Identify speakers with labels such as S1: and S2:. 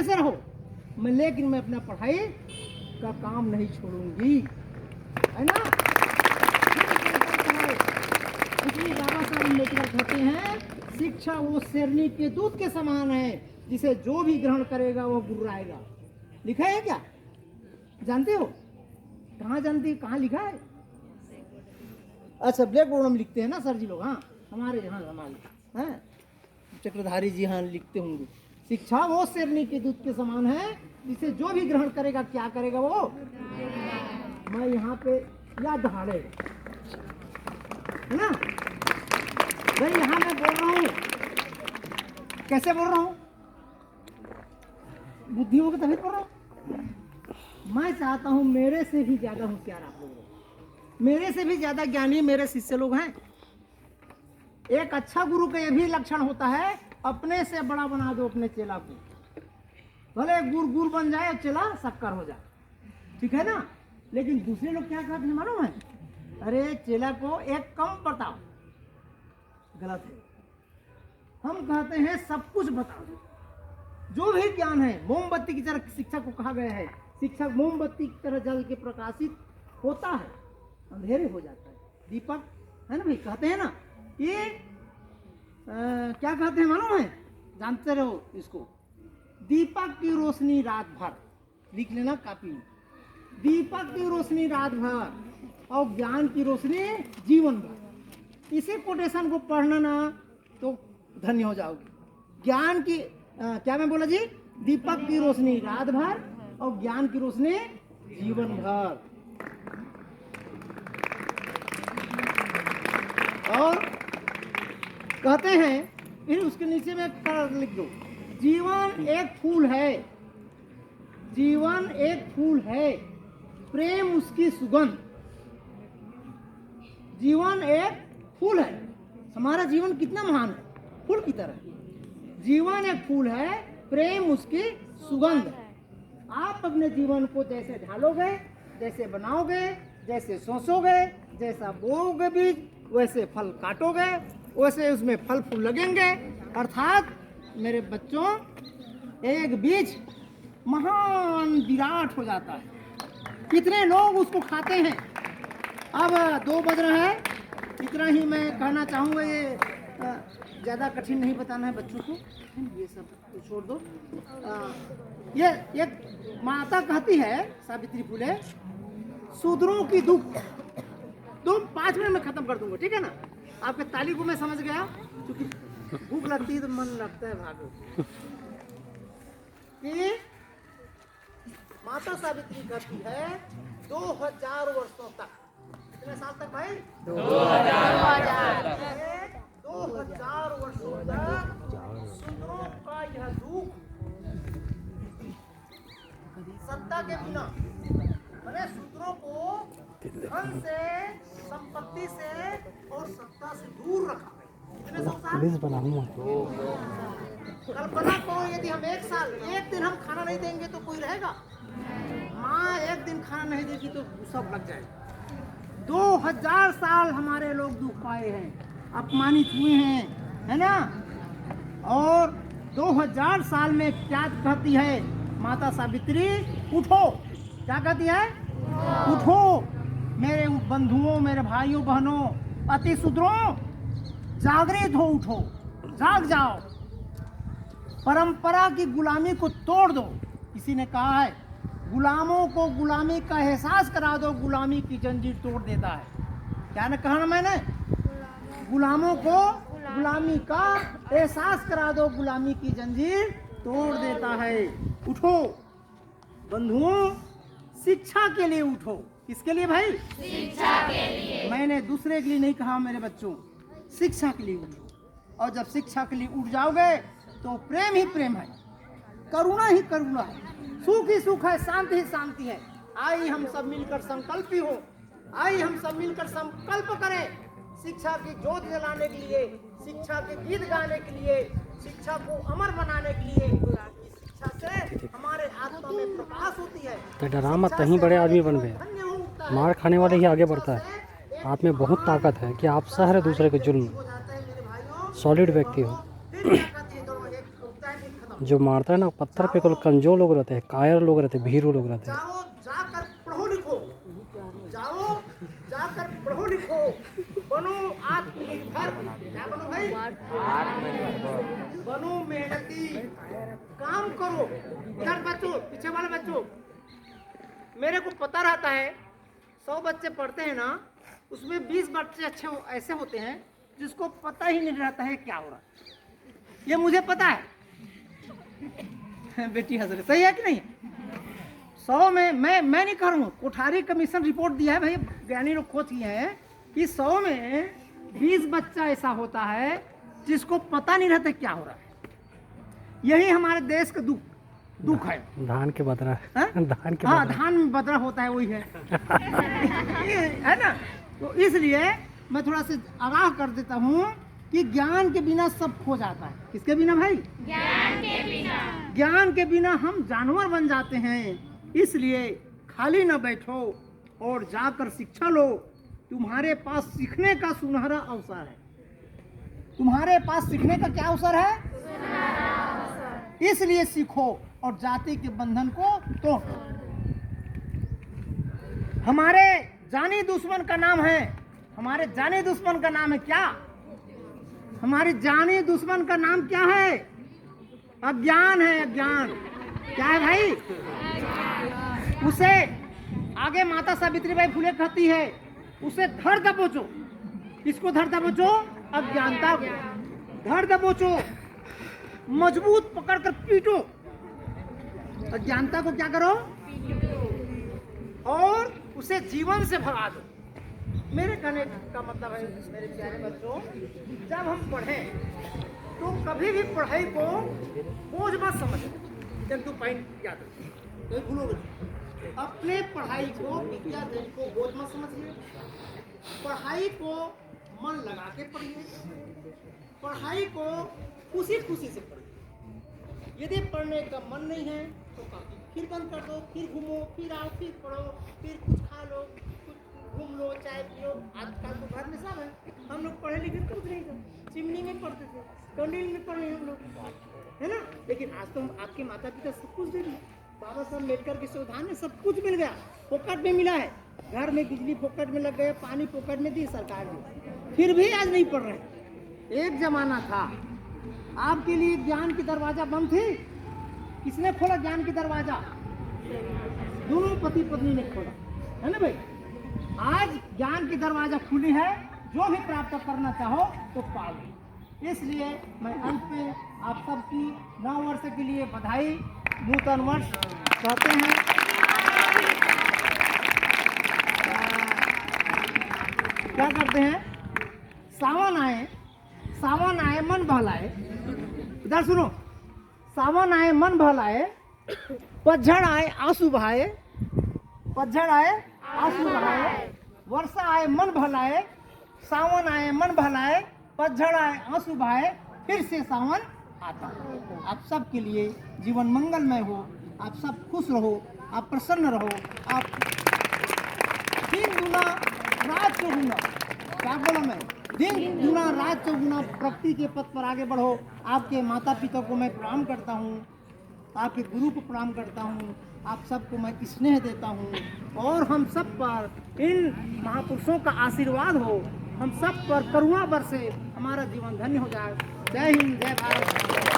S1: कैसे रहो, लेकिन मैं अपना पढ़ाई का काम नहीं छोड़ूंगी, है ना। इसलिए बाबा साहब अम्बेडकर कहते हैं शिक्षा वो शेरनी के दूध के समान है, जिसे जो भी ग्रहण करेगा वो गुर्राएगा। लिखा है क्या, जानते हो? कहाँ जानते हो, कहाँ लिखा है? अच्छा, ब्लैक बोर्ड में लिखते हैं ना सर जी लोग। हाँ, हमारे हैं चक्रधारी जी हाँ लिखते होंगे। शिक्षा वो शेरनी के दूध के समान है, जिसे जो भी ग्रहण करेगा क्या करेगा वो। मैं यहाँ पे या दहाड़ेगा, है ना भाई। यहाँ मैं बोल रहा हूँ, कैसे बोल रहा हूँ, बुद्धि होगी तभी बोल रहा हूँ। मैं चाहता हूँ मेरे से भी ज्यादा होशियार आप लोग, मेरे से भी ज्यादा ज्ञानी मेरे शिष्य लोग हैं। एक अच्छा गुरु का यह भी लक्षण होता है, अपने से बड़ा बना दो अपने चेला को, भले गुड़ बन जाए चेला शक्कर हो जाए, ठीक है ना। लेकिन दूसरे लोग क्या कहते हैं मालूम है, अरे चेला को एक कम बताओ, गलत है। हम कहते हैं सब कुछ बताओ, जो भी ज्ञान है। मोमबत्ती की तरह शिक्षा को कहा गया है, शिक्षा मोमबत्ती की तरह जल के प्रकाशित होता है, अंधेरे हो जाता है, दीपक, है ना भाई। कहते हैं ना ये क्या कहते हैं मालूम है, जानते रहो इसको, दीपक की रोशनी रात भर, लिख लेना कापी में, दीपक की रोशनी रात भर और ज्ञान की रोशनी जीवन भर। इसी कोटेशन को पढ़ना ना तो धन्य हो जाओगे। ज्ञान की क्या मैं बोला जी, दीपक की रोशनी रात भर और ज्ञान की रोशनी जीवन भर। और कहते हैं फिर उसके नीचे में लिख दो, जीवन एक फूल है, जीवन एक फूल है, प्रेम उसकी सुगंध। जीवन एक फूल है, हमारा जीवन कितना महान है, फूल की तरह। जीवन एक फूल है, प्रेम उसकी सुगंध। आप अपने जीवन को जैसे ढालोगे, जैसे बनाओगे, जैसे सोचोगे, जैसा बोओगे बीज, वैसे फल काटोगे, वैसे उसमें फल फूल लगेंगे। अर्थात मेरे बच्चों, एक बीज महान विराट हो जाता है, कितने लोग उसको खाते हैं। अब 2 बज रहे हैं, इतना ही मैं कहना चाहूँगा। ये ज़्यादा कठिन नहीं बताना है बच्चों को, ये सब तो छोड़ दो। ये एक माता कहती है सावित्री फुले, शूद्रों की दुख 5 मिनट में खत्म कर दूंगा, ठीक है ना। आपके ताली को मैं समझ गया, क्योंकि भूख लगती है तो मन लगता है भागो। कि माता सावित्री कहती है 2000 वर्षों तक, कितने साल तक भाई, 2000 वर्षों तक शूद्रों का यह दुख, सत्ता के बिना, मैंने शूद्रों को धन से, संपत्ति से और सत्ता से दूर रखा। कल्पना को यदि हम एक दिन हम खाना नहीं देंगे तो कोई रहेगा? माँ एक दिन खाना नहीं देगी तो सब लग जाएगा। 2000 साल हमारे लोग दुख पाए हैं, अपमानित हुए हैं, है ना। और 2000 साल में क्या कहती है माता सावित्री, उठो। क्या कहती है? उठो मेरे बंधुओं, मेरे भाइयों बहनों, अति शूद्रों, जागृत हो, उठो, जाग जाओ, परंपरा की गुलामी को तोड़ दो। किसी ने कहा है गुलामों को गुलामी का एहसास करा दो, गुलामी की जंजीर तोड़ देता है। क्या ने कहा ना मैंने, गुलामों को गुलामी का एहसास करा दो, गुलामी की जंजीर तोड़ देता है। उठो बंधुओं, शिक्षा के लिए उठो। किसके लिए भाई? शिक्षा के लिए। मैंने दूसरे के लिए नहीं कहा मेरे बच्चों, शिक्षा के लिए उठो। और जब शिक्षा के लिए उठ जाओगे तो प्रेम ही प्रेम है, करुणा ही करुणा है, सुख ही सुख है, शांति ही शांति है। आइए हम सब मिलकर संकल्पी हो, आइए हम सब मिलकर संकल्प करें शिक्षा की ज्योत जलाने के लिए, शिक्षा के गीत गाने के लिए, शिक्षा को अमर बनाने के लिए। शिक्षा से हमारे आत्मा में प्रकाश होती है।
S2: तो डरामा तहीं बड़े आदमी बन गए, मार खाने वाले ही आगे बढ़ता है। आप में बहुत ताकत है कि आप सह रहे दूसरे के जुल्म, सॉलिड व्यक्ति हो। जो मारता है ना पत्थर पे केवल कमजोर लोग रहते हैं, कायर लोग रहते हैं, भीरू लोग रहते हैं।
S1: जाओ जाकर पढ़ो लिखो, जाओ जाकर पढ़ो लिखो, बनो आत्मनिर्भर। क्या बनो भाई? बनो मेहनती, काम करो। इधर बच्चों, पीछे वाले बच्चों, मेरे को पता रहता है 100 बच्चे पढ़ते हैं ना, उसमें 20 बच्चे अच्छे ऐसे होते हैं जिसको पता ही नहीं रहता है क्या हो रहा है। ये मुझे पता है। बेटी हंस रही, सही है कि नहीं? 100 में मैं नहीं कह रहा हूँ, कोठारी कमीशन रिपोर्ट दिया है भाई, ज्ञानी लोग खोज किए हैं कि 100 में 20 बच्चा ऐसा होता है जिसको पता नहीं रहता क्या हो रहा है। यही हमारे देश का दुख है।
S2: धान के बदरा धान के
S1: हाँ,
S2: बदरा।
S1: धान में बदरा होता है, वही है। है ना? तो इसलिए मैं थोड़ा सा आगाह कर देता हूँ कि ज्ञान के बिना सब खो जाता है। किसके बिना भाई? ज्ञान के बिना। ज्ञान के बिना हम जानवर बन जाते हैं। इसलिए खाली न बैठो और जाकर शिक्षा लो। तुम्हारे पास सीखने का सुनहरा अवसर है। तुम्हारे पास सीखने का क्या अवसर है? इसलिए सीखो और जाति के बंधन को तोड़ो। हमारे जानी दुश्मन का नाम है, हमारे जानी दुश्मन का नाम है क्या? हमारी जानी दुश्मन का नाम क्या है? अज्ञान है, अज्ञान। क्या है भाई? उसे आगे माता सावित्रीबाई फुले कहती है, उसे धर दबोचो। किसको धर दबोचो? अज्ञानता को धर दबोचो, मजबूत पकड़कर पीटो। अज्ञानता को क्या करो? और उसे जीवन से भगा दो। मेरे कहने का मतलब है मेरे प्यारे बच्चों, जब हम पढ़ें तो कभी भी पढ़ाई को बोझ मत समझो। जंतु पॉइंट याद रखिए, तो भूलोगे। अपने पढ़ाई को, विद्यार्थी को बोझ मत समझिए। पढ़ाई को मन लगा के पढ़िए, पढ़ाई को खुशी खुशी से पढ़िए। यदि पढ़ने का मन नहीं है तो काफी फिर बंद कर दो, फिर घूमो, फिर आओ, फिर पढ़ो, फिर कुछ खा लो, कुछ घूम लो, चाय पियो। आजकल तो घर में सब है। हम लोग पढ़े लिखे कुछ नहीं थे, चिमनी में पढ़ते थे, कंडील में पढ़े हम लोग, है ना? लेकिन आज तो आपके माता पिता सब कुछ दे दिए। बाबा साहब अम्बेडकर के संविधान में सब कुछ मिल गया, फोकट में मिला है। घर में बिजली फोकट में लग गए, पानी फोकट में दी सरकार ने, फिर भी आज नहीं पढ़ रहे। एक जमाना था आपके लिए ज्ञान की दरवाजा बंद थी। किसने खोला ज्ञान की दरवाजा? दोनों पति पत्नी ने खोला, है ना भाई? आज ज्ञान की दरवाजा खुली है, जो भी प्राप्त करना चाहो तो पाओगे। इसलिए मैं अंत में आप सबकी नव वर्ष के लिए बधाई, नूतन वर्ष कहते हैं। क्या करते हैं? सावन आए मन बहलाए। इधर सुनो, सावन आए मन बहलाए, पतझड़ आए आंसू बहाए। पतझड़ आए आंसू बहाए, वर्षा आए मन बहलाए, सावन आए मन बहलाए, पतझड़ आए आंसू बहाए, फिर से सावन आता। आप सब के लिए जीवन मंगलमय हो, आप सब खुश रहो, आप प्रसन्न रहो, आप दिन दुना रात चौगुना, क्या बोला मैं? दिन दुना रात चौगुना प्रगति के पथ पर आगे बढ़ो। आपके माता पिता को मैं प्रणाम करता हूँ, आपके गुरु को प्रणाम करता हूँ, आप सबको मैं स्नेह देता हूँ, और हम सब पर इन महापुरुषों का आशीर्वाद हो, हम सब पर करुणा बरसे, हमारा जीवन धन्य हो जाए। जय हिंद, जय भारत।